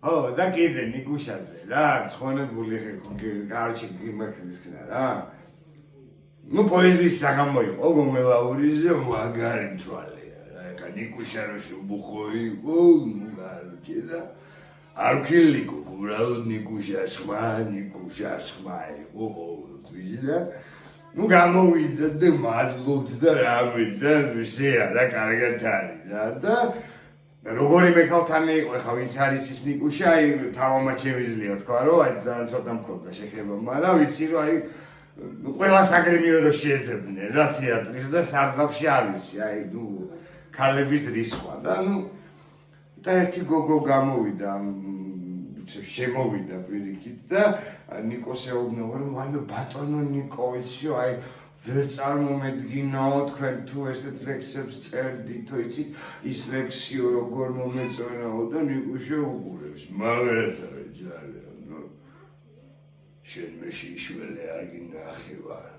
და კიდე ნიკუშაზე რა, ცხონებული კარჩი გიმართლის ხნა რა. ნუ პოეზიის საგამო იყო გომელაურიზე მაგარი თვალია რა. ეხა ნიკუშა რო შუბუხო იყო, ნუ გარჩე და არქილიკო უბრალოდ ნიკუშა სხვა იყო ყოველთვის და ნუ გამოვიდა და მადლობთ და რამე და ისეა რა კარგად არის და როგორი მეკალთანი იყო ხა ვინც არის ის ნიკუშა აი თავამაც შემიძლია თქვა რომ აი ძალიან ცოტა მქონდა შეხება მაგრამ ვიცი რომ აი ყველა საგრემიო რო შეეძებდნენ რა თეატრის და სარდაფში არ ვიცი აი ნუ ქალების რისხვა და ნუ და ერთი გოგო გამოვიდა შემოვიდა პირიქით და ნიკოს ეუბნება რომ აი ბატონო ნიკო იციო აი ვერ წარმომედგინაო თქვენ თუ ესეთ ლექსებს წერდითო იცით ის ლექსიო როგორ მომეწონაო და ნიკუშა უყურებს მაგრეთაა ჯალია ნუ შენ მეში იშველი არ გინახევარ